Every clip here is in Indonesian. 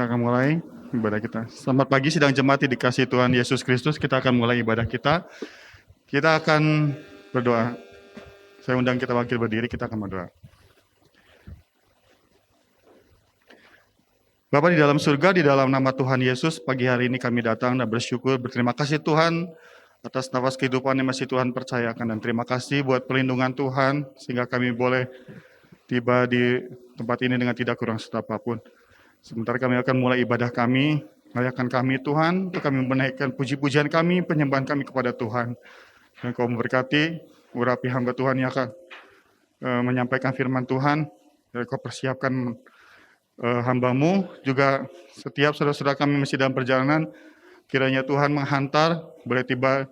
Kita akan mulai ibadah kita. Selamat pagi sidang jemaat dikasihi Tuhan Yesus Kristus. Kita akan mulai ibadah kita. Kita akan berdoa. Saya undang kita bangkit berdiri, kita akan berdoa. Bapa di dalam surga, di dalam nama Tuhan Yesus, pagi hari ini kami datang dan bersyukur, berterima kasih Tuhan atas nafas kehidupan yang masih Tuhan percayakan. Dan terima kasih buat perlindungan Tuhan, sehingga kami boleh tiba di tempat ini dengan tidak kurang serta apapun. Sebentar kami akan mulai ibadah kami, layakkan kami Tuhan, untuk kami menaikkan puji-pujian kami, penyembahan kami kepada Tuhan. Dan Kau memberkati, urapi hamba Tuhan yang akan menyampaikan firman Tuhan, dan Kau persiapkan hamba-Mu, juga setiap saudara-saudara kami masih dalam perjalanan, kiranya Tuhan menghantar, boleh tiba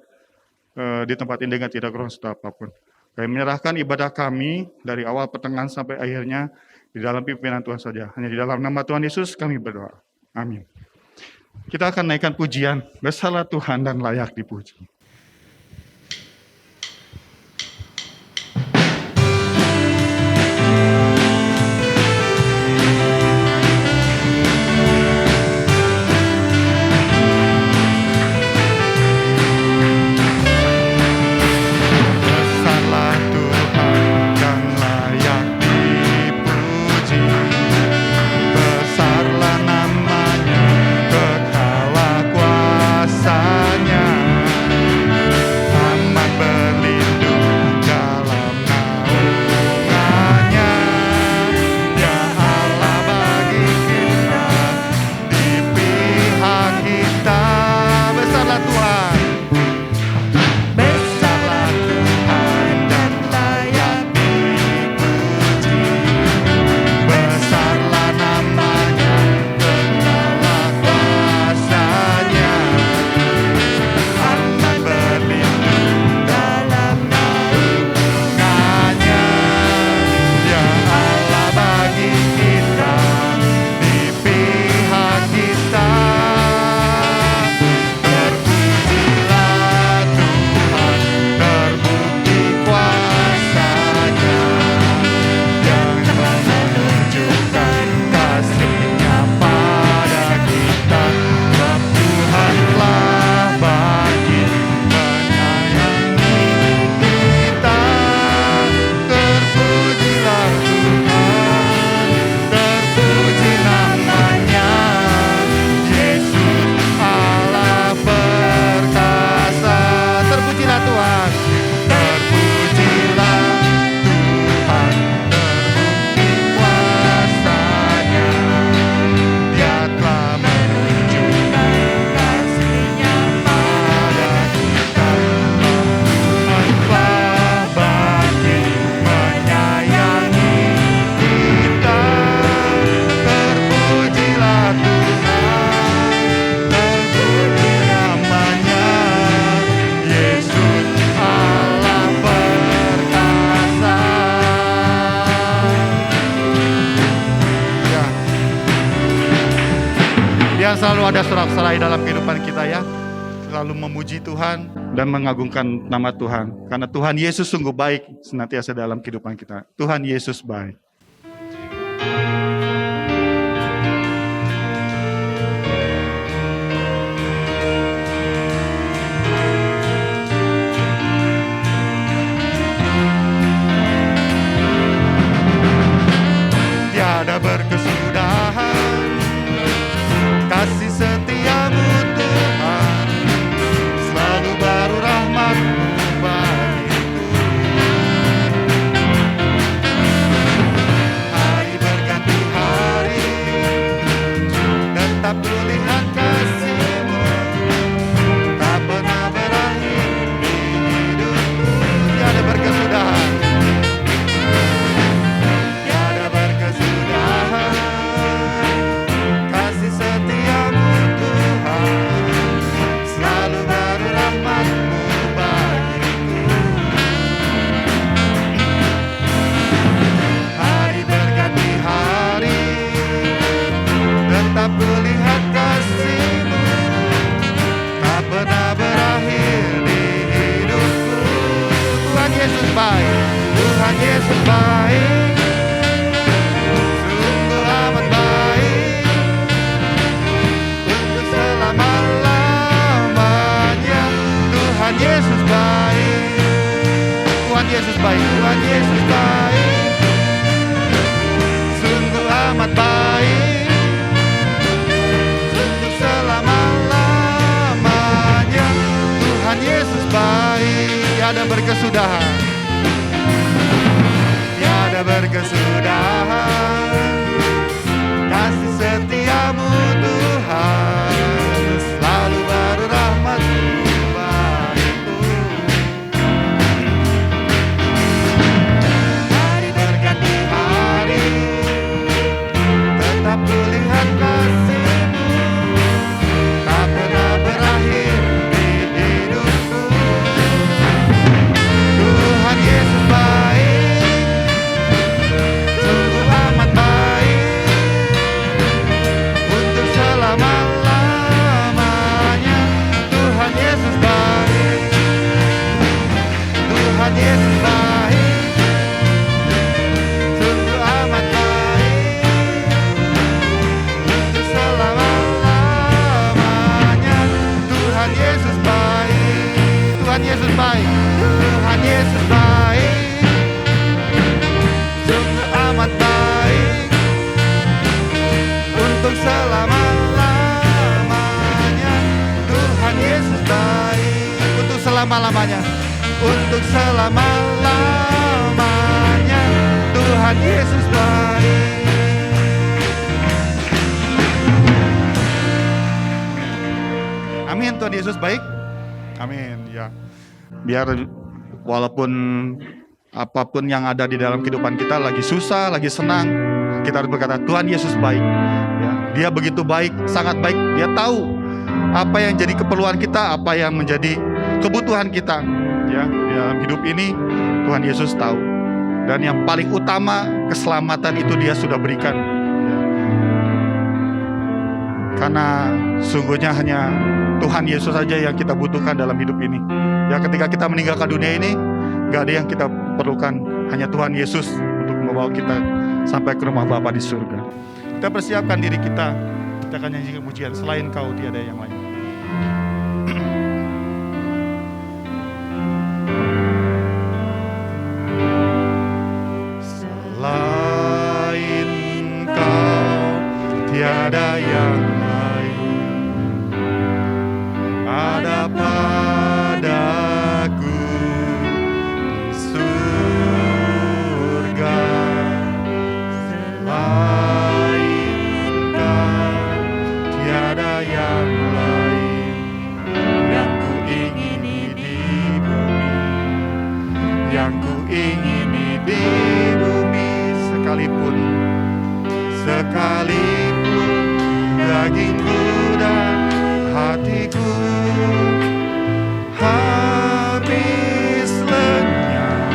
di tempat ini dengan tidak kurang serta apapun. Kami menyerahkan ibadah kami dari awal pertengahan sampai akhirnya di dalam pimpinan Tuhan saja. Hanya di dalam nama Tuhan Yesus kami berdoa. Amin. Kita akan naikkan pujian, besarlah Tuhan dan layak dipuji. Selalu ada sorak-sorai dalam kehidupan kita ya, selalu memuji Tuhan dan mengagungkan nama Tuhan, karena Tuhan Yesus sungguh baik senantiasa dalam kehidupan kita. Tuhan Yesus baik. Tiada berkesudahan kasih setiamu Tuhan, selalu baru rahmat-Mu bagiku. Hari berganti hari, tetap kulihat kasih-Mu, tak pernah berakhir di hidupku. Tiada berkesudahan, tiada berkesudahan, kasih setiamu Tuhan, selalu baru rahmat-Mu bagiku. Hari berganti hari, tetap kulihat kasih-Mu, tak pernah berakhir di hidupku. Tuhan Yesus baik, Tuhan Yesus baik, sungguh amat baik. Tuhan Yesus baik, sungguh amat baik, sungguh selama-lamanya. Tuhan Yesus baik, tiada berkesudahan, tiada berkesudahan. Kasih setiamu Tuhan, selalu baru rahmat-Mu bagiku. Hari berganti hari, tetap kulihat kasih-Mu, tak pernah berakhir di hidupku. Tuhan Yesus baik, sungguh amat baik, untuk selama-lamanya. Tuhan Yesus baik, Tuhan Yesus baik, sungguh amat baik, untuk selama-lamanya. Tuhan Yesus baik, Tuhan Yesus baik, Tuhan Yesus baik, sungguh amat baik, untuk selama-lamanya. Tuhan Yesus baik, untuk selama-lamanya, untuk selama-lamanya. Tuhan Yesus baik. Amin. Tuhan Yesus baik. Amin. Ya, biar walaupun apapun yang ada di dalam kehidupan kita, lagi susah, lagi senang, kita harus berkata Tuhan Yesus baik. Ya, Dia begitu baik, sangat baik. Dia tahu apa yang jadi keperluan kita, apa yang menjadi kebutuhan kita. Ya, di dalam hidup ini Tuhan Yesus tahu. Dan yang paling utama, keselamatan itu Dia sudah berikan. Ya. Karena sungguhnya hanya Tuhan Yesus saja yang kita butuhkan dalam hidup ini. Ya, ketika kita meninggalkan dunia ini, gak ada yang kita perlukan, hanya Tuhan Yesus untuk membawa kita sampai ke rumah Bapa di surga. Kita persiapkan diri kita akan nyanyikan pujian Selain Kau Tiada Yang Lain. Selain Kau tiada yang lain, ada padaku di surga. Selain Kau tiada yang lain, yang ku ingini di bumi, yang ku ingini di bumi. Sekalipun dagingku dan hatiku habis lenyap,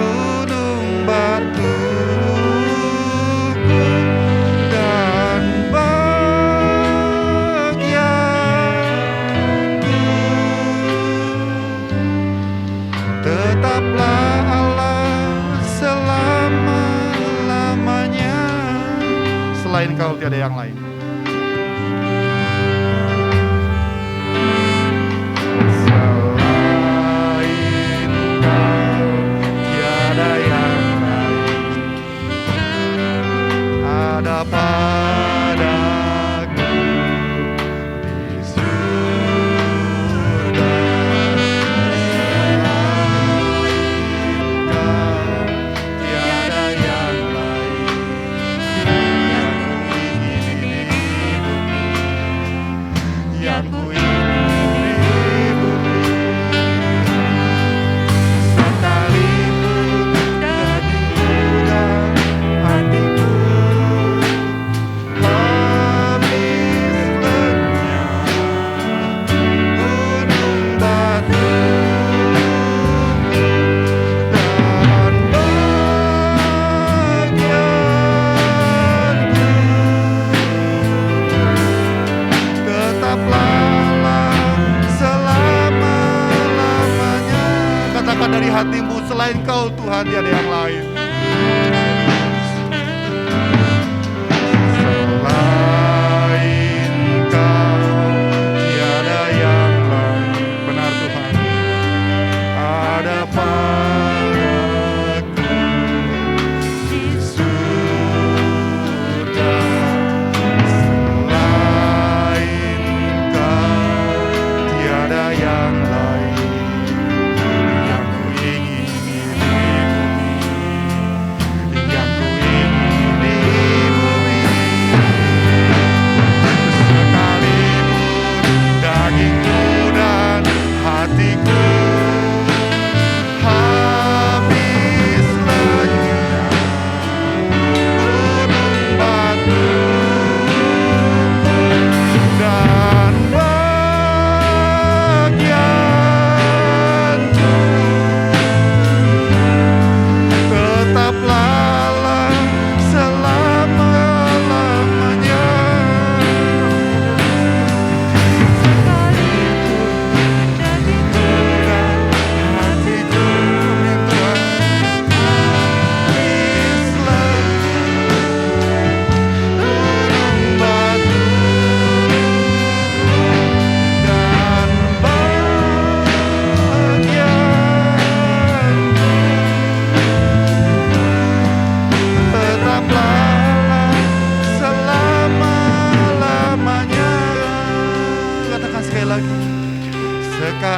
gunung batuku dan bahagiaku, tetaplah Allah selama-lamanya. Selain Kau tiada yang lain. Padaku di surga. Kau tiada yang lain, yang ku ingini di bumi, yang ku ingini di bumi. Sekalipun dagingku dan hatiku dari hatimu, selain Kau Tuhan tiada yang lain. Selain Kau tiada yang lain. Benar Tuhan. Ada padaku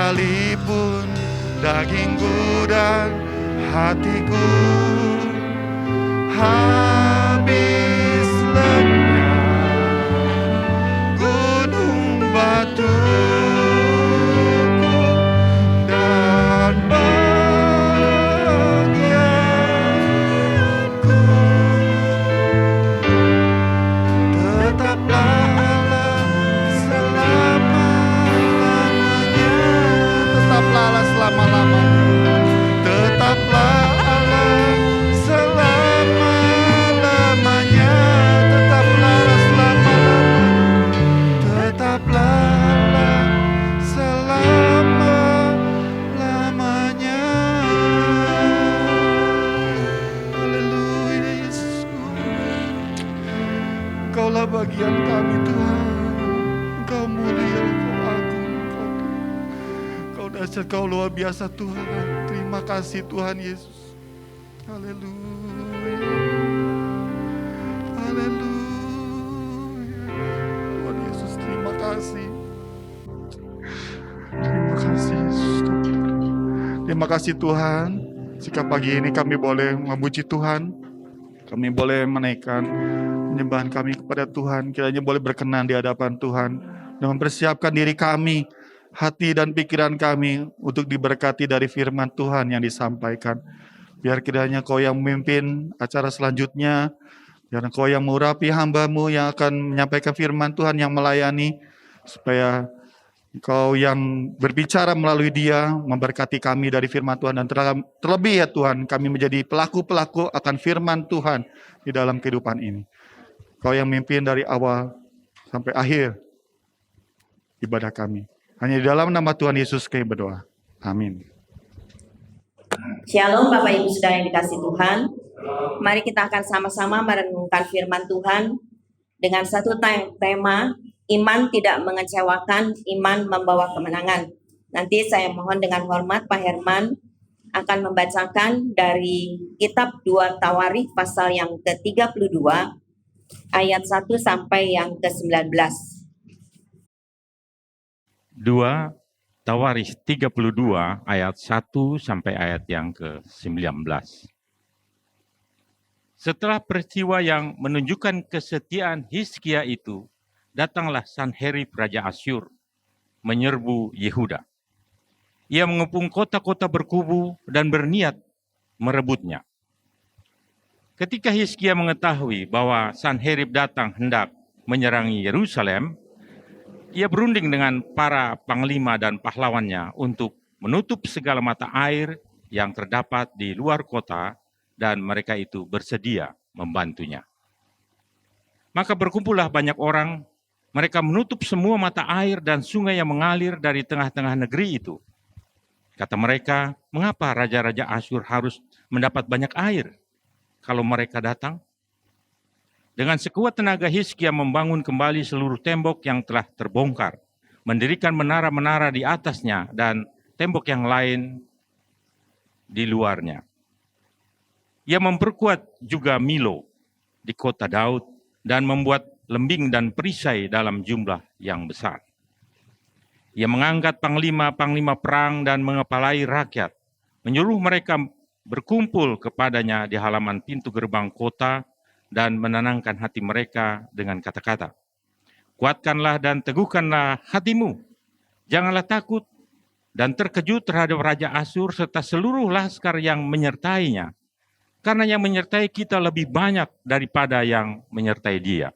sekalipun dagingku dan hatiku habis lenyap, gunung batuku dan bagianku, tetaplah Allah selama-lamanya, tetaplah Allah selama-lamanya, tetaplah Allah selama-lamanya, tetaplah Allah selama-lamanya, tetaplah Allah selama-lamanya. Haleluya Yesusku, Engkaulah bagian kami Tuhan. Engkau mulia, Engkau agung, Engkau dahsyat, Engkau luar biasa Tuhan. Terima kasih Tuhan Yesus. Haleluya. Haleluya. Tuhan Yesus, terima kasih. Terima kasih Yesus Tuhan. Terima kasih Tuhan. Jika pagi ini kami boleh memuji Tuhan, kami boleh menaikkan penyembahan kami kepada Tuhan, kiranya boleh berkenan di hadapan Tuhan dan mempersiapkan diri kami, hati dan pikiran kami untuk diberkati dari firman Tuhan yang disampaikan. Biar kiranya Kau yang memimpin acara selanjutnya, biar Kau yang mengurapi hamba-Mu yang akan menyampaikan firman Tuhan, yang melayani, supaya Kau yang berbicara melalui dia, memberkati kami dari firman Tuhan, dan terlebih ya Tuhan, kami menjadi pelaku-pelaku akan firman Tuhan di dalam kehidupan ini. Kau yang memimpin dari awal sampai akhir ibadah kami. Hanya di dalam nama Tuhan Yesus kami berdoa. Amin. Shalom Bapak Ibu Saudara yang dikasihi Tuhan. Mari kita akan sama-sama merenungkan firman Tuhan dengan satu tema, iman tidak mengecewakan, iman membawa kemenangan. Nanti saya mohon dengan hormat Pak Herman akan membacakan dari kitab 2 Tawarikh pasal yang ke-32 ayat 1 sampai yang ke-19. 2 Tawarikh 32 ayat 1 sampai ayat yang ke-19. Setelah peristiwa yang menunjukkan kesetiaan Hizkia itu, datanglah Sanherib Raja Asyur menyerbu Yehuda. Ia mengepung kota-kota berkubu dan berniat merebutnya. Ketika Hizkia mengetahui bahwa Sanherib datang hendak menyerangi Yerusalem, ia berunding dengan para panglima dan pahlawannya untuk menutup segala mata air yang terdapat di luar kota, dan mereka itu bersedia membantunya. Maka berkumpullah banyak orang, mereka menutup semua mata air dan sungai yang mengalir dari tengah-tengah negeri itu. Kata mereka, mengapa raja-raja Asyur harus mendapat banyak air kalau mereka datang? Dengan sekuat tenaga Hizkia membangun kembali seluruh tembok yang telah terbongkar, mendirikan menara-menara di atasnya dan tembok yang lain di luarnya. Ia memperkuat juga Milo di kota Daud dan membuat lembing dan perisai dalam jumlah yang besar. Ia mengangkat panglima-panglima perang dan mengepalai rakyat, menyuruh mereka berkumpul kepadanya di halaman pintu gerbang kota dan menenangkan hati mereka dengan kata-kata, kuatkanlah dan teguhkanlah hatimu, janganlah takut dan terkejut terhadap Raja Asyur serta seluruh laskar yang menyertainya, karena yang menyertai kita lebih banyak daripada yang menyertai dia.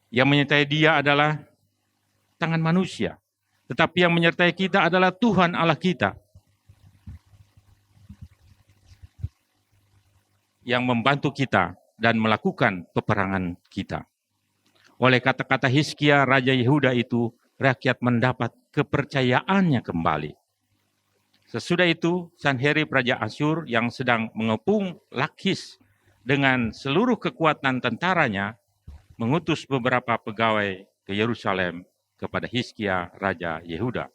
Yang menyertai dia adalah tangan manusia, tetapi yang menyertai kita adalah Tuhan Allah kita, yang membantu kita dan melakukan peperangan kita. Oleh kata-kata Hizkia, Raja Yehuda itu, rakyat mendapat kepercayaannya kembali. Sesudah itu, Sanherib Raja Asyur yang sedang mengepung Lakhis dengan seluruh kekuatan tentaranya, mengutus beberapa pegawai ke Yerusalem kepada Hizkia Raja Yehuda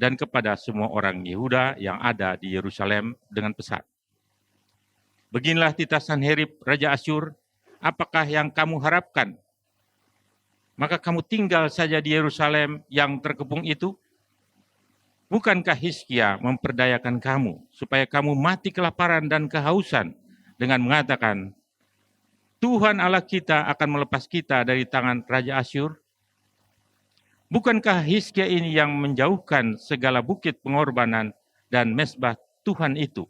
dan kepada semua orang Yehuda yang ada di Yerusalem dengan pesan, beginilah titah Sanherib Raja Asyur, apakah yang kamu harapkan? Maka kamu tinggal saja di Yerusalem yang terkepung itu. Bukankah Hizkia memperdayakan kamu supaya kamu mati kelaparan dan kehausan dengan mengatakan, Tuhan Allah kita akan melepas kita dari tangan Raja Asyur? Bukankah Hizkia ini yang menjauhkan segala bukit pengorbanan dan mezbah Tuhan itu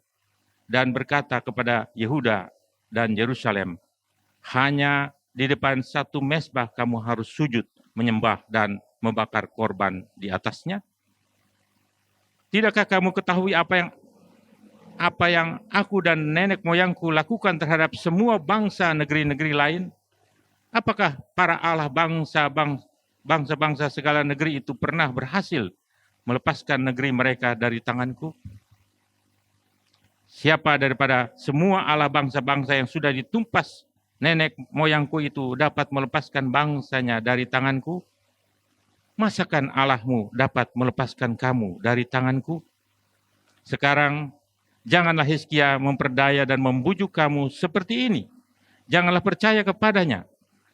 dan berkata kepada Yehuda dan Yerusalem, hanya di depan satu mezbah kamu harus sujud, menyembah dan membakar korban di atasnya? Tidakkah kamu ketahui apa yang aku dan nenek moyangku lakukan terhadap semua bangsa negeri-negeri lain? Apakah para allah bangsa-bangsa segala negeri itu pernah berhasil melepaskan negeri mereka dari tanganku? Siapa daripada semua allah bangsa-bangsa yang sudah ditumpas nenek moyangku itu dapat melepaskan bangsanya dari tanganku? Masakan Allahmu dapat melepaskan kamu dari tanganku? Sekarang, janganlah Hizkia memperdaya dan membujuk kamu seperti ini. Janganlah percaya kepadanya,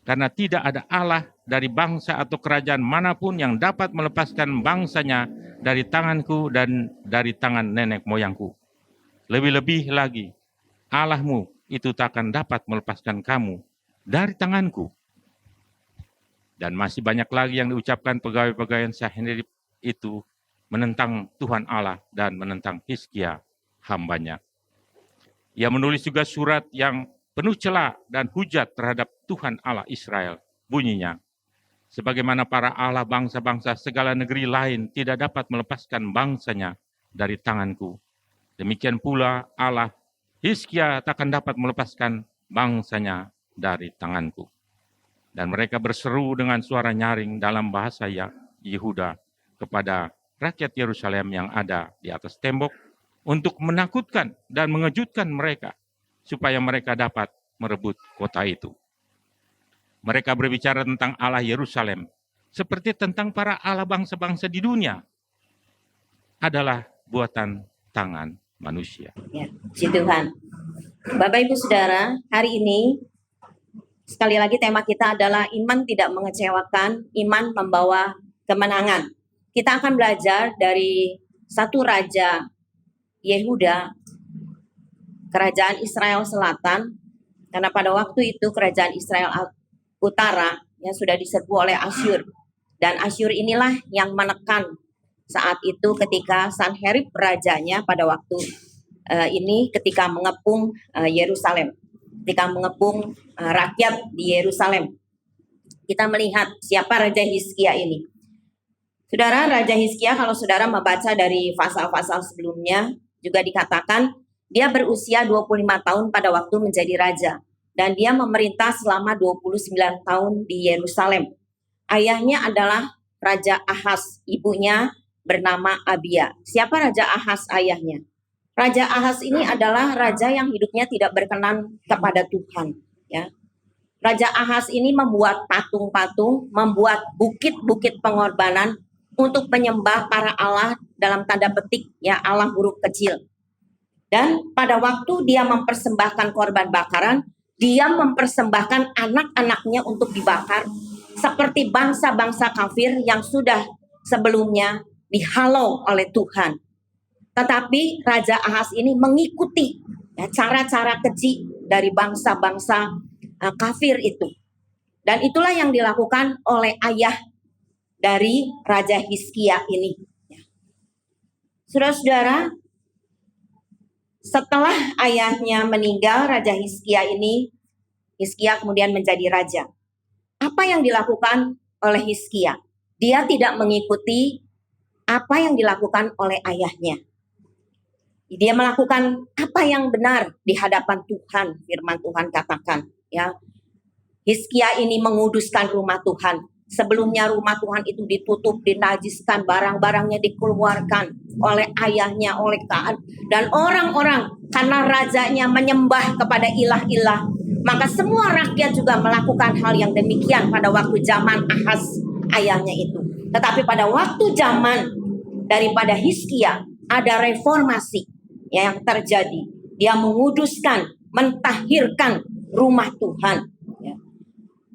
karena tidak ada Allah dari bangsa atau kerajaan manapun yang dapat melepaskan bangsanya dari tanganku dan dari tangan nenek moyangku. Lebih-lebih lagi, Allahmu itu takkan dapat melepaskan kamu dari tanganku. Dan masih banyak lagi yang diucapkan pegawai-pegawai Sanherib itu menentang Tuhan Allah dan menentang Hizkia hambanya. Ia menulis juga surat yang penuh cela dan hujat terhadap Tuhan Allah Israel. Bunyinya, sebagaimana para Allah bangsa-bangsa segala negeri lain tidak dapat melepaskan bangsanya dari tanganku, demikian pula Allah Hizkia takkan dapat melepaskan bangsanya dari tanganku. Dan mereka berseru dengan suara nyaring dalam bahasa Yehuda kepada rakyat Yerusalem yang ada di atas tembok untuk menakutkan dan mengejutkan mereka supaya mereka dapat merebut kota itu. Mereka berbicara tentang Allah Yerusalem seperti tentang para Allah bangsa-bangsa di dunia adalah buatan tangan manusia. Ya, puji Tuhan. Bapak Ibu Saudara, hari ini sekali lagi tema kita adalah iman tidak mengecewakan, iman membawa kemenangan. Kita akan belajar dari satu raja Yehuda, kerajaan Israel Selatan, karena pada waktu itu kerajaan Israel Utara yang sudah diserbu oleh Asyur. Dan Asyur inilah yang menekan saat itu ketika Sanherib rajanya pada waktu ini ketika mengepung Yerusalem. Ketika mengepung rakyat di Yerusalem. Kita melihat siapa Raja Hizkia ini. Saudara, Raja Hizkia kalau saudara membaca dari pasal-pasal sebelumnya, juga dikatakan dia berusia 25 tahun pada waktu menjadi raja. Dan dia memerintah selama 29 tahun di Yerusalem. Ayahnya adalah Raja Ahaz, ibunya bernama Abia. Siapa Raja Ahaz ayahnya? Raja Ahaz ini adalah raja yang hidupnya tidak berkenan kepada Tuhan. Ya. Raja Ahaz ini membuat patung-patung, membuat bukit-bukit pengorbanan untuk menyembah para Allah dalam tanda petik, ya Allah huruf kecil. Dan pada waktu dia mempersembahkan korban bakaran, dia mempersembahkan anak-anaknya untuk dibakar seperti bangsa-bangsa kafir yang sudah sebelumnya dihalau oleh Tuhan. Tetapi Raja Ahaz ini mengikuti ya, cara-cara keji dari bangsa-bangsa kafir itu. Dan itulah yang dilakukan oleh ayah dari Raja Hizkia ini. Saudara-saudara, setelah ayahnya meninggal, Raja Hizkia ini, Hizkia kemudian menjadi raja. Apa yang dilakukan oleh Hizkia? Dia tidak mengikuti apa yang dilakukan oleh ayahnya. Dia melakukan apa yang benar di hadapan Tuhan, firman Tuhan katakan. Ya, Hizkia ini menguduskan rumah Tuhan. Sebelumnya rumah Tuhan itu ditutup, dinajiskan, barang-barangnya dikeluarkan oleh ayahnya, oleh Kaan. Dan orang-orang karena rajanya menyembah kepada ilah-ilah, maka semua rakyat juga melakukan hal yang demikian pada waktu zaman Ahaz ayahnya itu. Tetapi pada waktu zaman daripada Hizkia ada reformasi yang terjadi. Dia menguduskan, mentahirkan rumah Tuhan.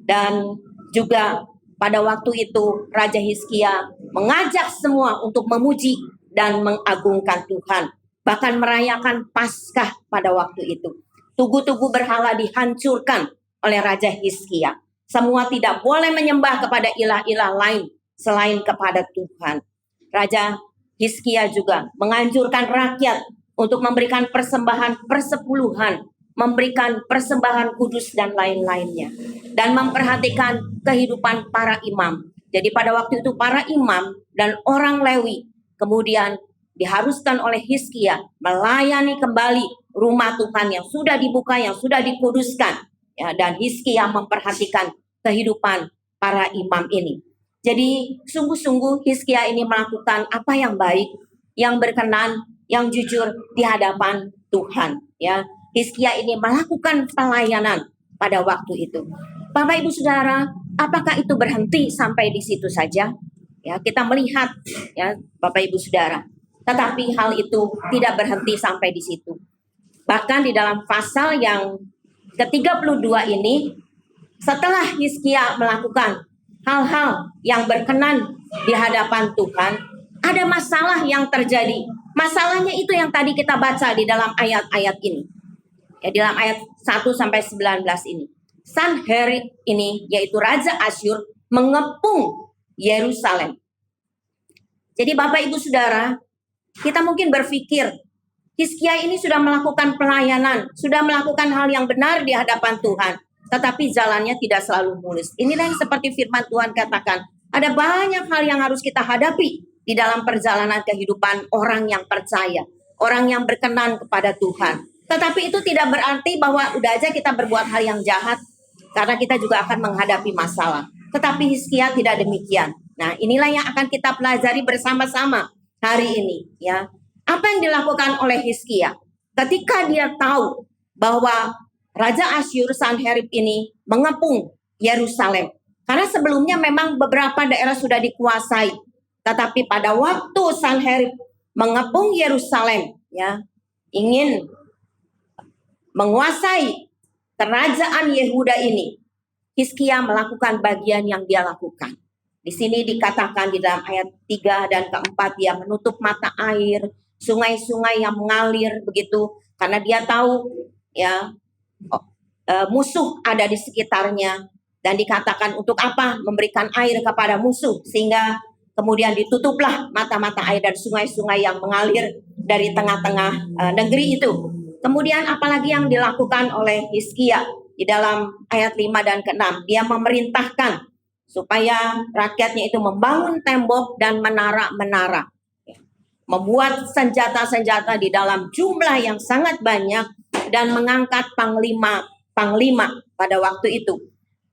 Dan juga pada waktu itu Raja Hizkia mengajak semua untuk memuji dan mengagungkan Tuhan. Bahkan merayakan Paskah pada waktu itu. Tugu-tugu berhala dihancurkan oleh Raja Hizkia. Semua tidak boleh menyembah kepada ilah-ilah lain selain kepada Tuhan. Raja Hizkia juga menganjurkan rakyat untuk memberikan persembahan persepuluhan, memberikan persembahan kudus dan lain-lainnya. Dan memperhatikan kehidupan para imam. Jadi pada waktu itu para imam dan orang Lewi kemudian diharuskan oleh Hizkia melayani kembali rumah Tuhan yang sudah dibuka, yang sudah dikuduskan. Ya, dan Hizkia memperhatikan kehidupan para imam ini. Jadi sungguh-sungguh Hizkia ini melakukan apa yang baik, yang berkenan, yang jujur di hadapan Tuhan. Ya, Hizkia ini melakukan pelayanan pada waktu itu. Bapak Ibu Saudara, apakah itu berhenti sampai di situ saja? Ya, kita melihat ya Bapak Ibu Saudara. Tetapi hal itu tidak berhenti sampai di situ. Bahkan di dalam pasal yang ke-32 ini, setelah Hizkia melakukan hal-hal yang berkenan di hadapan Tuhan, ada masalah yang terjadi. Masalahnya itu yang tadi kita baca di dalam ayat-ayat ini. Ya, di dalam ayat 1 sampai 19 ini. Sanherib ini, yaitu Raja Asyur, mengepung Yerusalem. Jadi Bapak Ibu Saudara, kita mungkin berpikir, Hizkia ini sudah melakukan pelayanan, sudah melakukan hal yang benar di hadapan Tuhan. Tetapi jalannya tidak selalu mulus. Inilah yang seperti firman Tuhan katakan. Ada banyak hal yang harus kita hadapi di dalam perjalanan kehidupan orang yang percaya. Orang yang berkenan kepada Tuhan. Tetapi itu tidak berarti bahwa udah aja kita berbuat hal yang jahat. Karena kita juga akan menghadapi masalah. Tetapi Hizkia tidak demikian. Nah, inilah yang akan kita pelajari bersama-sama hari ini. Ya, apa yang dilakukan oleh Hizkia? Ketika dia tahu bahwa Raja Asyur Sanherib ini mengepung Yerusalem. Karena sebelumnya memang beberapa daerah sudah dikuasai. Tetapi pada waktu Sanherib mengepung Yerusalem, ya, ingin menguasai kerajaan Yehuda ini, Hizkia melakukan bagian yang dia lakukan. Di sini dikatakan di dalam ayat 3 dan keempat, dia menutup mata air, sungai-sungai yang mengalir begitu, karena dia tahu ya musuh ada di sekitarnya, dan dikatakan untuk apa memberikan air kepada musuh, sehingga kemudian ditutuplah mata-mata air dan sungai-sungai yang mengalir dari tengah-tengah negeri itu. Kemudian apalagi yang dilakukan oleh Hizkia di dalam ayat 5 dan ke-6, dia memerintahkan supaya rakyatnya itu membangun tembok dan menara-menara, membuat senjata-senjata di dalam jumlah yang sangat banyak, dan mengangkat panglima pada waktu itu.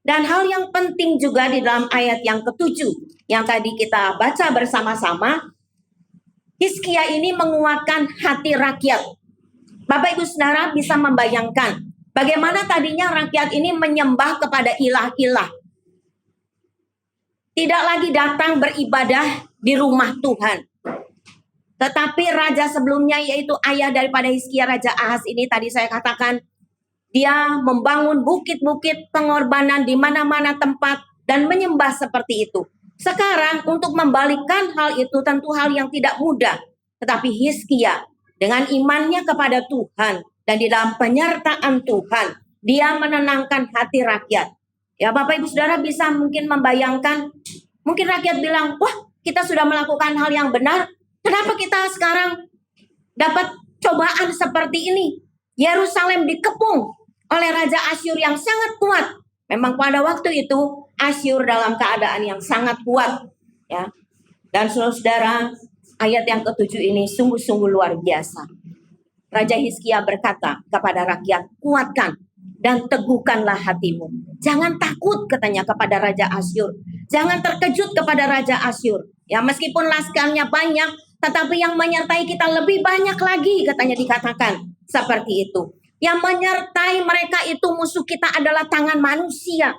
Dan hal yang penting juga di dalam ayat yang ke-7 yang tadi kita baca bersama-sama, Hizkia ini menguatkan hati rakyat. Bapak Ibu Saudara bisa membayangkan bagaimana tadinya rakyat ini menyembah kepada ilah-ilah. Tidak lagi datang beribadah di rumah Tuhan. Tetapi raja sebelumnya, yaitu ayah daripada Hizkia, Raja Ahaz ini tadi saya katakan, dia membangun bukit-bukit pengorbanan di mana-mana tempat dan menyembah seperti itu. Sekarang untuk membalikkan hal itu tentu hal yang tidak mudah. Tetapi Hizkia dengan imannya kepada Tuhan dan di dalam penyertaan Tuhan, dia menenangkan hati rakyat. Ya, Bapak Ibu Saudara bisa mungkin membayangkan, mungkin rakyat bilang, wah, kita sudah melakukan hal yang benar, kenapa kita sekarang dapat cobaan seperti ini? Yerusalem dikepung oleh Raja Asyur yang sangat kuat. Memang pada waktu itu Asyur dalam keadaan yang sangat kuat, ya. Dan saudara, ayat yang ke-7 ini sungguh-sungguh luar biasa. Raja Hizkia berkata kepada rakyat, kuatkan dan teguhkanlah hatimu. Jangan takut, katanya kepada Raja Asyur. Jangan terkejut kepada Raja Asyur. Ya, meskipun laskarnya banyak, tetapi yang menyertai kita lebih banyak lagi, katanya dikatakan seperti itu. Yang menyertai mereka itu musuh kita adalah tangan manusia.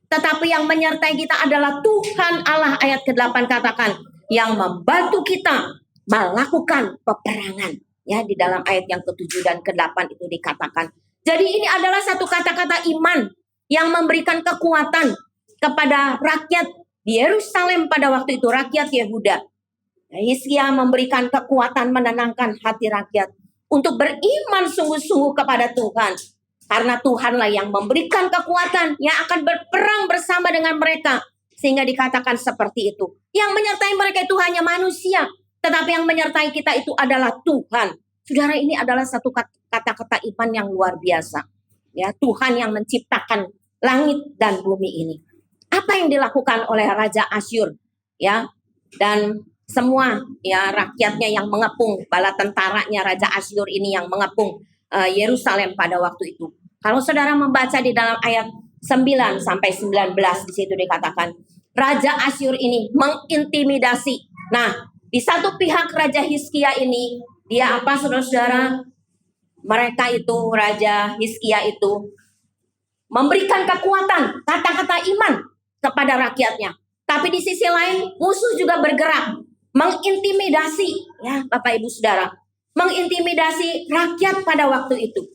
Tetapi yang menyertai kita adalah Tuhan Allah, ayat ke-8 katakan, yang membantu kita melakukan peperangan. Ya, di dalam ayat yang ke-7 dan ke-8 itu dikatakan. Jadi ini adalah satu kata-kata iman yang memberikan kekuatan kepada rakyat di Yerusalem pada waktu itu, rakyat Yehuda. Hizkia memberikan kekuatan menenangkan hati rakyat untuk beriman sungguh-sungguh kepada Tuhan. Karena Tuhanlah yang memberikan kekuatan yang akan berperang bersama dengan mereka. Sehingga dikatakan seperti itu. Yang menyertai mereka itu hanya manusia. Tetapi yang menyertai kita itu adalah Tuhan. Saudara, ini adalah satu kata-kata iman yang luar biasa. Ya, Tuhan yang menciptakan langit dan bumi ini. Apa yang dilakukan oleh Raja Asyur? Ya, dan semua ya rakyatnya yang mengepung, bala tentaranya Raja Asyur ini yang mengepung Yerusalem pada waktu itu. Kalau saudara membaca di dalam ayat 9 sampai 19 di situ dikatakan Raja Asyur ini mengintimidasi. Nah, di satu pihak Raja Hizkia ini dia apa saudara-saudara? Mereka itu Raja Hizkia itu memberikan kekuatan, kata-kata iman kepada rakyatnya. Tapi di sisi lain musuh juga bergerak mengintimidasi, ya Bapak Ibu Saudara, mengintimidasi rakyat pada waktu itu.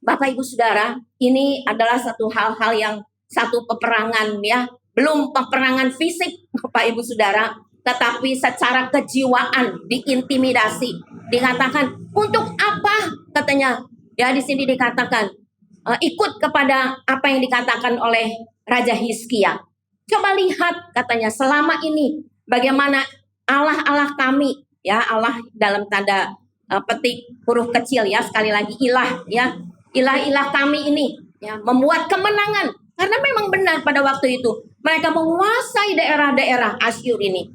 Bapak Ibu Saudara, ini adalah satu hal-hal yang satu peperangan ya, belum peperangan fisik Bapak Ibu Saudara, tetapi secara kejiwaan diintimidasi. Dikatakan untuk apa katanya? Ya di sini dikatakan ikut kepada apa yang dikatakan oleh Raja Hizkia. Coba lihat katanya selama ini bagaimana Allah kami, ya Allah dalam tanda petik huruf kecil ya, sekali lagi ilah ya, ilah kami ini ya membuat kemenangan karena memang benar pada waktu itu mereka menguasai daerah-daerah Asyur ini,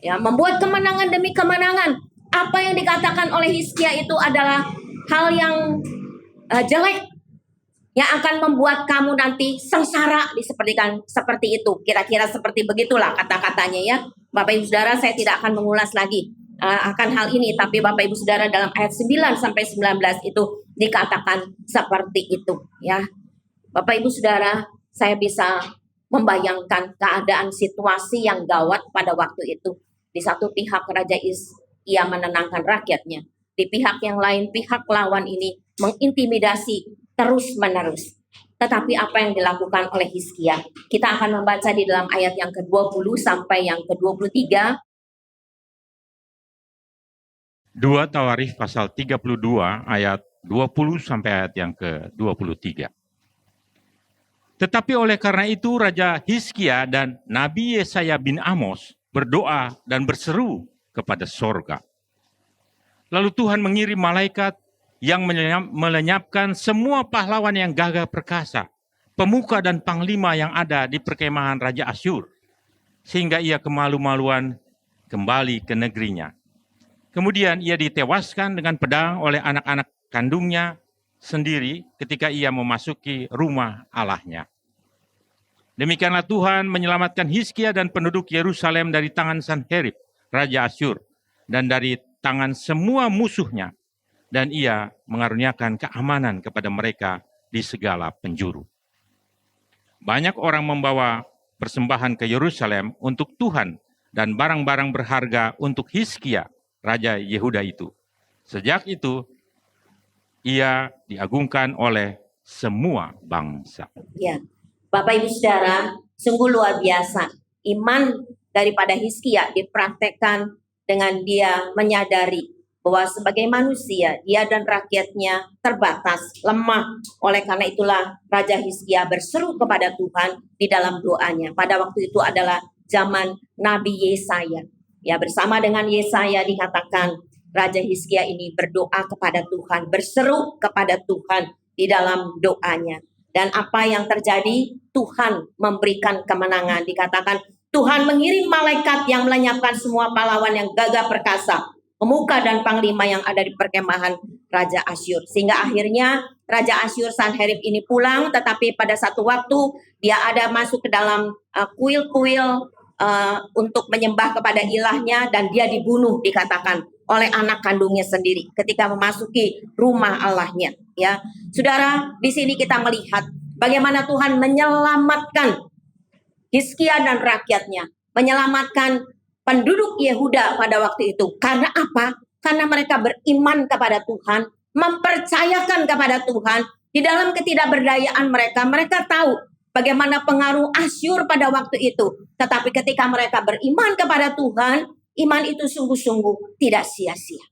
ya membuat kemenangan demi kemenangan. Apa yang dikatakan oleh Hizkia itu adalah hal yang jelek yang akan membuat kamu nanti sengsara seperti itu. Kira-kira seperti begitulah kata-katanya ya. Bapak Ibu Saudara, saya tidak akan mengulas lagi akan hal ini, tapi Bapak Ibu Saudara dalam ayat 9 sampai 19 itu dikatakan seperti itu ya. Bapak Ibu Saudara, saya bisa membayangkan keadaan situasi yang gawat pada waktu itu. Di satu pihak Raja ia menenangkan rakyatnya. Di pihak yang lain, pihak lawan ini mengintimidasi terus-menerus. Tetapi apa yang dilakukan oleh Hizkia? Kita akan membaca di dalam ayat yang ke-20 sampai yang ke-23. 2 Tawarikh pasal 32 ayat 20 sampai ayat yang ke-23. Tetapi oleh karena itu Raja Hizkia dan Nabi Yesaya bin Amos berdoa dan berseru kepada sorga. Lalu Tuhan mengirim malaikat yang melenyapkan semua pahlawan yang gagah perkasa, pemuka dan panglima yang ada di perkemahan Raja Asyur, sehingga ia kemalu-maluan kembali ke negerinya. Kemudian ia ditewaskan dengan pedang oleh anak-anak kandungnya sendiri ketika ia memasuki rumah Allahnya. Demikianlah Tuhan menyelamatkan Hizkia dan penduduk Yerusalem dari tangan Sanherib, Raja Asyur, dan dari tangan semua musuhnya. Dan ia mengaruniakan keamanan kepada mereka di segala penjuru. Banyak orang membawa persembahan ke Yerusalem untuk Tuhan dan barang-barang berharga untuk Hizkia, Raja Yehuda itu. Sejak itu, ia diagungkan oleh semua bangsa. Ya, Bapak Ibu Saudara, sungguh luar biasa. Iman daripada Hizkia dipraktekkan dengan dia menyadari bahwa sebagai manusia, dia dan rakyatnya terbatas, lemah. Oleh karena itulah Raja Hizkia berseru kepada Tuhan di dalam doanya. Pada waktu itu adalah zaman Nabi Yesaya. Ya, bersama dengan Yesaya dikatakan Raja Hizkia ini berdoa kepada Tuhan, berseru kepada Tuhan di dalam doanya. Dan apa yang terjadi? Tuhan memberikan kemenangan. Dikatakan Tuhan mengirim malaikat yang melenyapkan semua pahlawan yang gagah perkasa, pemuka dan panglima yang ada di perkemahan Raja Asyur. Sehingga akhirnya Raja Asyur Sanherib ini pulang, tetapi pada satu waktu dia ada masuk ke dalam kuil-kuil untuk menyembah kepada ilahnya, dan dia dibunuh dikatakan oleh anak kandungnya sendiri ketika memasuki rumah Allahnya. Ya, saudara, di sini kita melihat bagaimana Tuhan menyelamatkan Hizkia dan rakyatnya, menyelamatkan penduduk Yehuda pada waktu itu. Karena apa? Karena mereka beriman kepada Tuhan, mempercayakan kepada Tuhan. Di dalam ketidakberdayaan mereka, mereka tahu bagaimana pengaruh Asyur pada waktu itu. Tetapi ketika mereka beriman kepada Tuhan, iman itu sungguh-sungguh tidak sia-sia.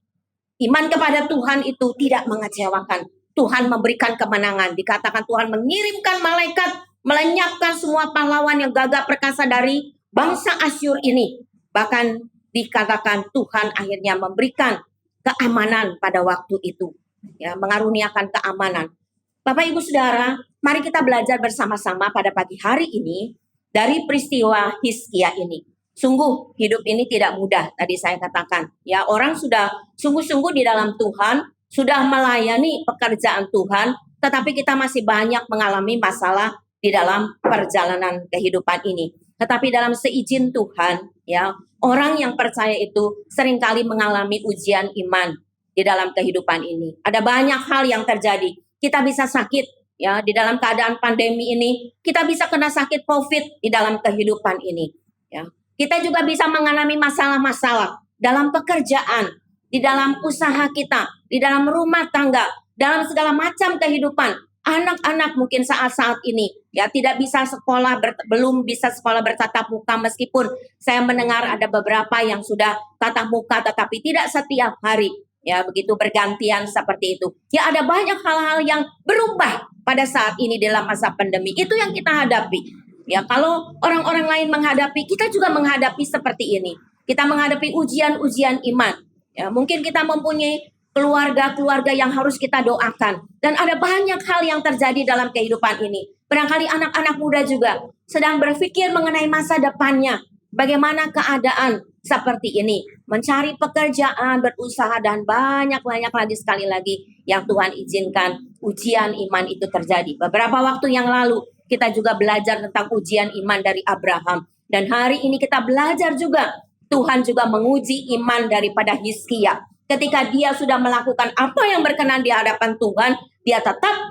Iman kepada Tuhan itu tidak mengecewakan. Tuhan memberikan kemenangan. Dikatakan Tuhan mengirimkan malaikat, melenyapkan semua pahlawan yang gagah perkasa dari bangsa Asyur ini. Bahkan dikatakan Tuhan akhirnya memberikan keamanan pada waktu itu. Ya, mengaruniakan keamanan. Bapak Ibu Saudara, mari kita belajar bersama-sama pada pagi hari ini dari peristiwa Hizkia ini. Sungguh hidup ini tidak mudah, tadi saya katakan. Ya, orang sudah sungguh-sungguh di dalam Tuhan, sudah melayani pekerjaan Tuhan, tetapi kita masih banyak mengalami masalah di dalam perjalanan kehidupan ini. Tetapi dalam seizin Tuhan, ya, orang yang percaya itu seringkali mengalami ujian iman di dalam kehidupan ini. Ada banyak hal yang terjadi. Kita bisa sakit, ya, di dalam keadaan pandemi ini, kita bisa kena sakit COVID di dalam kehidupan ini, ya. Kita juga bisa mengalami masalah-masalah dalam pekerjaan, di dalam usaha kita, di dalam rumah tangga, dalam segala macam kehidupan. Anak-anak mungkin saat-saat ini ya tidak bisa sekolah, belum bisa sekolah bertatap muka, meskipun saya mendengar ada beberapa yang sudah tatap muka tetapi tidak setiap hari. Ya, begitu bergantian seperti itu. Ya, ada banyak hal-hal yang berubah pada saat ini dalam masa pandemi. Itu yang kita hadapi. Ya, kalau orang-orang lain menghadapi, kita juga menghadapi seperti ini. Kita menghadapi ujian-ujian iman. Ya, mungkin kita mempunyai keluarga-keluarga yang harus kita doakan. Dan ada banyak hal yang terjadi dalam kehidupan ini. Barangkali anak-anak muda juga sedang berpikir mengenai masa depannya. Bagaimana keadaan seperti ini. Mencari pekerjaan, berusaha, dan banyak-banyak lagi sekali lagi yang Tuhan izinkan ujian iman itu terjadi. Beberapa waktu yang lalu, kita juga belajar tentang ujian iman dari Abraham. Dan hari ini kita belajar juga, Tuhan juga menguji iman daripada Hizkia. Ketika dia sudah melakukan apa yang berkenan di hadapan Tuhan, dia tetap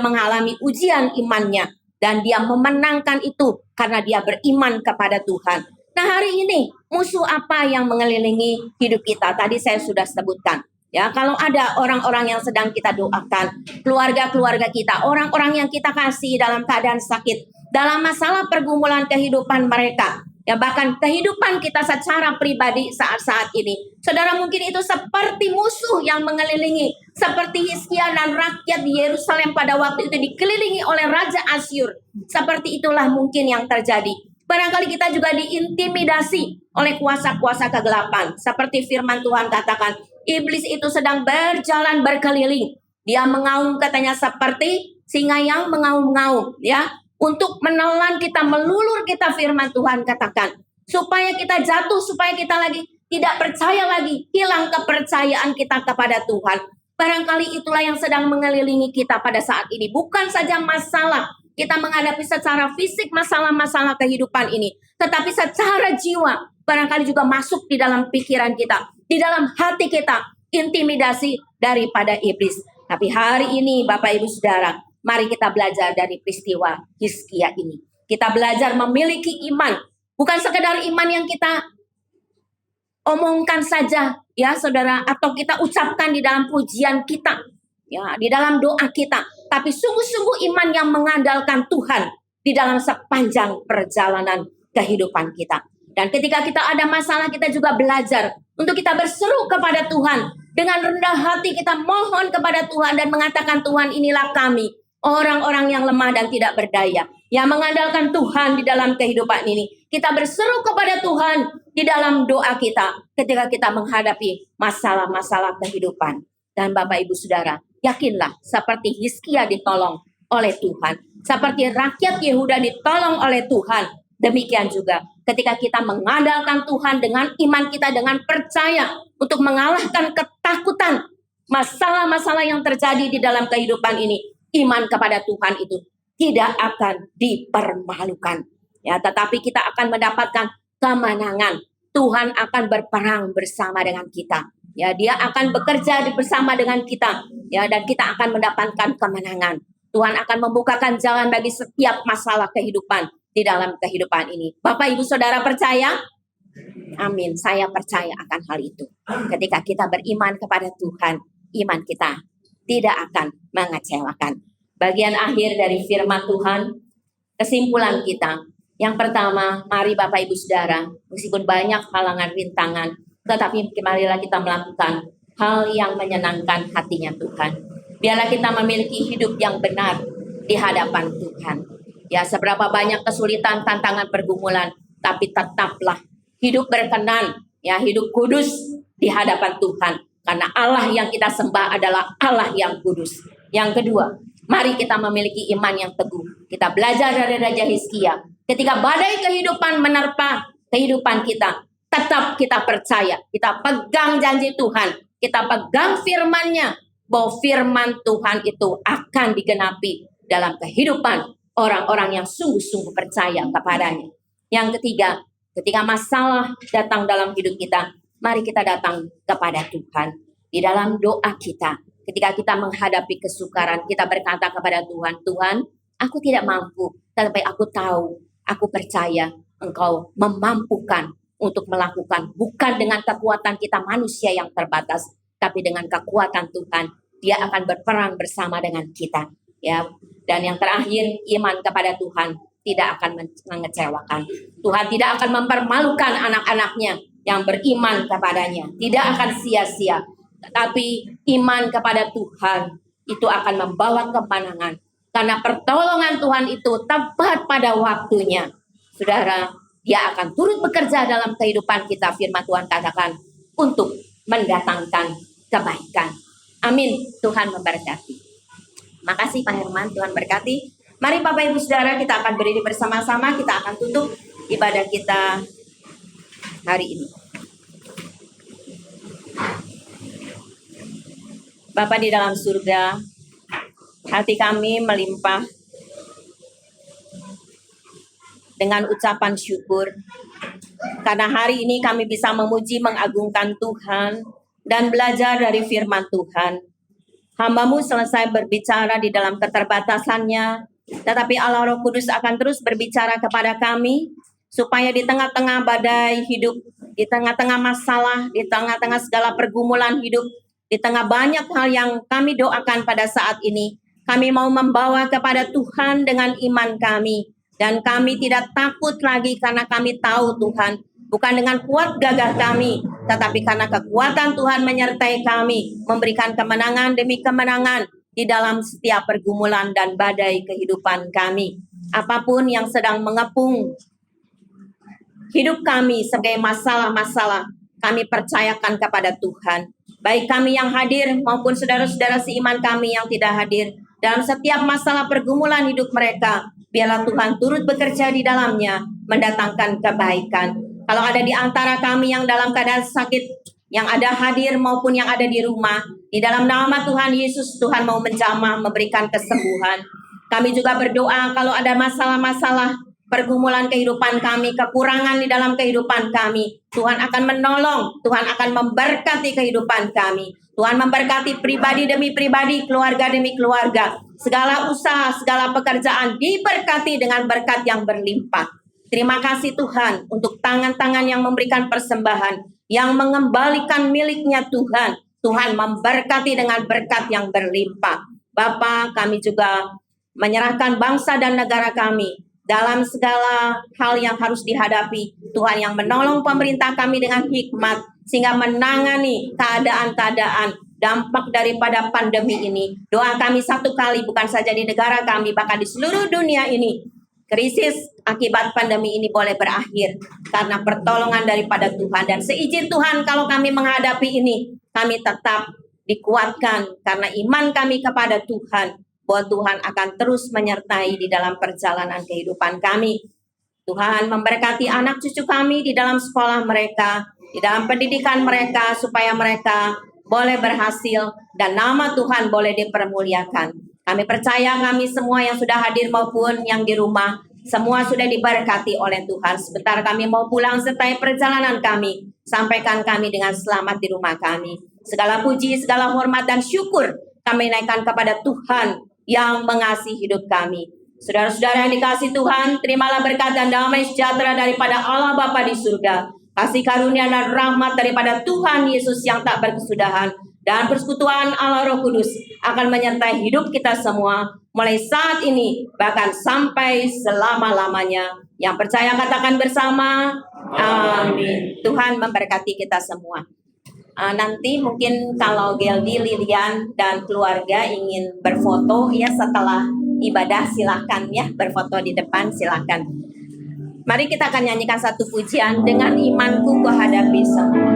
mengalami ujian imannya. Dan dia memenangkan itu karena dia beriman kepada Tuhan. Nah, hari ini musuh apa yang mengelilingi hidup kita? Tadi saya sudah sebutkan. Ya, kalau ada orang-orang yang sedang kita doakan, keluarga-keluarga kita, orang-orang yang kita kasih dalam keadaan sakit, dalam masalah pergumulan kehidupan mereka, ya bahkan kehidupan kita secara pribadi saat-saat ini. Saudara, mungkin itu seperti musuh yang mengelilingi, seperti Hizkia dan rakyat di Yerusalem pada waktu itu dikelilingi oleh Raja Asyur. Seperti itulah mungkin yang terjadi. Barangkali kita juga diintimidasi oleh kuasa-kuasa kegelapan. Seperti firman Tuhan katakan, iblis itu sedang berjalan berkeliling. Dia mengaum katanya seperti singa yang mengaum-ngaum, ya, untuk menelan kita, melulur kita, firman Tuhan katakan. Supaya kita jatuh, supaya kita lagi tidak percaya lagi, hilang kepercayaan kita kepada Tuhan. Barangkali itulah yang sedang mengelilingi kita pada saat ini. Bukan saja masalah kita menghadapi secara fisik masalah-masalah kehidupan ini, tetapi secara jiwa barangkali juga masuk di dalam pikiran kita, di dalam hati kita, intimidasi daripada iblis. Tapi hari ini Bapak Ibu Saudara, mari kita belajar dari peristiwa Hizkia ini. Kita belajar memiliki iman, bukan sekedar iman yang kita omongkan saja, ya saudara, atau kita ucapkan di dalam pujian kita, ya, di dalam doa kita, tapi sungguh-sungguh iman yang mengandalkan Tuhan di dalam sepanjang perjalanan kehidupan kita. Dan ketika kita ada masalah, kita juga belajar untuk kita berseru kepada Tuhan. Dengan rendah hati kita mohon kepada Tuhan dan mengatakan, Tuhan, inilah kami, orang-orang yang lemah dan tidak berdaya, yang mengandalkan Tuhan di dalam kehidupan ini. Kita berseru kepada Tuhan di dalam doa kita ketika kita menghadapi masalah-masalah kehidupan. Dan Bapak Ibu Saudara, yakinlah seperti Hizkia ditolong oleh Tuhan, seperti rakyat Yehuda ditolong oleh Tuhan, demikian juga ketika kita mengandalkan Tuhan dengan iman kita, dengan percaya untuk mengalahkan ketakutan, masalah-masalah yang terjadi di dalam kehidupan ini, iman kepada Tuhan itu tidak akan dipermalukan. Ya, tetapi kita akan mendapatkan kemenangan. Tuhan akan berperang bersama dengan kita. Ya, dia akan bekerja bersama dengan kita, ya, dan kita akan mendapatkan kemenangan. Tuhan akan membukakan jalan bagi setiap masalah kehidupan di dalam kehidupan ini. Bapak Ibu Saudara percaya? Amin. Saya percaya akan hal itu. Ketika kita beriman kepada Tuhan, iman kita tidak akan mengecewakan. Bagian akhir dari firman Tuhan, kesimpulan kita, Yang pertama, mari Bapak Ibu Saudara, meskipun banyak halangan rintangan, tetapi marilah kita melakukan hal yang menyenangkan hatinya Tuhan. Biarlah kita memiliki hidup yang benar di hadapan Tuhan. Ya, seberapa banyak kesulitan, tantangan, pergumulan, tapi tetaplah hidup berkenan, ya, hidup kudus di hadapan Tuhan. Karena Allah yang kita sembah adalah Allah yang kudus. Yang kedua, mari kita memiliki iman yang teguh. Kita belajar dari Raja Hizkia. Ketika badai kehidupan menerpa kehidupan kita, tetap kita percaya. Kita pegang janji Tuhan. Kita pegang firman-Nya. Bahwa firman Tuhan itu akan digenapi dalam kehidupan orang-orang yang sungguh-sungguh percaya kepadanya. Yang ketiga, ketika masalah datang dalam hidup kita, mari kita datang kepada Tuhan. Di dalam doa kita, ketika kita menghadapi kesukaran, kita berkata kepada Tuhan, Tuhan, aku tidak mampu, tetapi aku tahu, aku percaya Engkau memampukan untuk melakukan, bukan dengan kekuatan kita manusia yang terbatas, tapi dengan kekuatan Tuhan, Dia akan berperang bersama dengan kita. Ya, dan yang terakhir, iman kepada Tuhan tidak akan mengecewakan. Tuhan tidak akan mempermalukan anak-anaknya yang beriman kepadanya. Tidak akan sia-sia. Tetapi iman kepada Tuhan itu akan membawa kemenangan. Karena pertolongan Tuhan itu tepat pada waktunya. Saudara, Dia akan turut bekerja dalam kehidupan kita. Firman Tuhan katakan untuk mendatangkan kebaikan. Amin. Tuhan memberkati. Makasih Pak Herman, Tuhan berkati. Mari Bapak Ibu Saudara, kita akan berdiri bersama-sama. Kita akan tutup ibadah kita hari ini. Bapa di dalam surga, hati kami melimpah dengan ucapan syukur. Karena hari ini kami bisa memuji, mengagungkan Tuhan, dan belajar dari firman Tuhan. Hamba-Mu selesai berbicara di dalam keterbatasannya, tetapi Allah Roh Kudus akan terus berbicara kepada kami, supaya di tengah-tengah badai hidup, di tengah-tengah masalah, di tengah-tengah segala pergumulan hidup, di tengah banyak hal yang kami doakan pada saat ini, kami mau membawa kepada Tuhan dengan iman kami. Dan kami tidak takut lagi karena kami tahu Tuhan, bukan dengan kuat gagah kami, tetapi karena kekuatan Tuhan menyertai kami, memberikan kemenangan demi kemenangan di dalam setiap pergumulan dan badai kehidupan kami. Apapun yang sedang mengepung hidup kami sebagai masalah-masalah, kami percayakan kepada Tuhan. Baik kami yang hadir maupun saudara-saudara seiman kami yang tidak hadir, dalam setiap masalah pergumulan hidup mereka, biarlah Tuhan turut bekerja di dalamnya, mendatangkan kebaikan. Kalau ada di antara kami yang dalam keadaan sakit, yang ada hadir maupun yang ada di rumah, di dalam nama Tuhan Yesus, Tuhan mau menjamah, memberikan kesembuhan. Kami juga berdoa kalau ada masalah-masalah pergumulan kehidupan kami, kekurangan di dalam kehidupan kami, Tuhan akan menolong, Tuhan akan memberkati kehidupan kami. Tuhan memberkati pribadi demi pribadi, keluarga demi keluarga. Segala usaha, segala pekerjaan diberkati dengan berkat yang berlimpah. Terima kasih Tuhan untuk tangan-tangan yang memberikan persembahan, yang mengembalikan miliknya Tuhan. Tuhan memberkati dengan berkat yang berlimpah. Bapa, kami juga menyerahkan bangsa dan negara kami dalam segala hal yang harus dihadapi. Tuhan yang menolong pemerintah kami dengan hikmat, sehingga menangani keadaan-keadaan dampak daripada pandemi ini. Doa kami satu kali, bukan saja di negara kami, bahkan di seluruh dunia ini. Krisis akibat pandemi ini boleh berakhir karena pertolongan daripada Tuhan. Dan seizin Tuhan kalau kami menghadapi ini, kami tetap dikuatkan karena iman kami kepada Tuhan, bahwa Tuhan akan terus menyertai di dalam perjalanan kehidupan kami. Tuhan memberkati anak cucu kami di dalam sekolah mereka, di dalam pendidikan mereka, supaya mereka boleh berhasil dan nama Tuhan boleh dipermuliakan. Kami percaya kami semua yang sudah hadir maupun yang di rumah, semua sudah diberkati oleh Tuhan. Sebentar kami mau pulang, sertai perjalanan kami, sampaikan kami dengan selamat di rumah kami. Segala puji, segala hormat dan syukur kami naikkan kepada Tuhan yang mengasihi hidup kami. Saudara-saudara yang dikasihi Tuhan, terimalah berkat dan damai sejahtera daripada Allah Bapa di surga, kasih karunia dan rahmat daripada Tuhan Yesus yang tak berkesudahan, dan persekutuan Allah Roh Kudus akan menyertai hidup kita semua mulai saat ini bahkan sampai selama-lamanya. Yang percaya katakan bersama, amin. Tuhan memberkati kita semua. Nanti mungkin kalau Geldi, Lilian, dan keluarga ingin berfoto ya setelah ibadah, silakan ya berfoto di depan, silakan. Mari kita akan nyanyikan satu pujian, dengan imanku ku hadapi semua.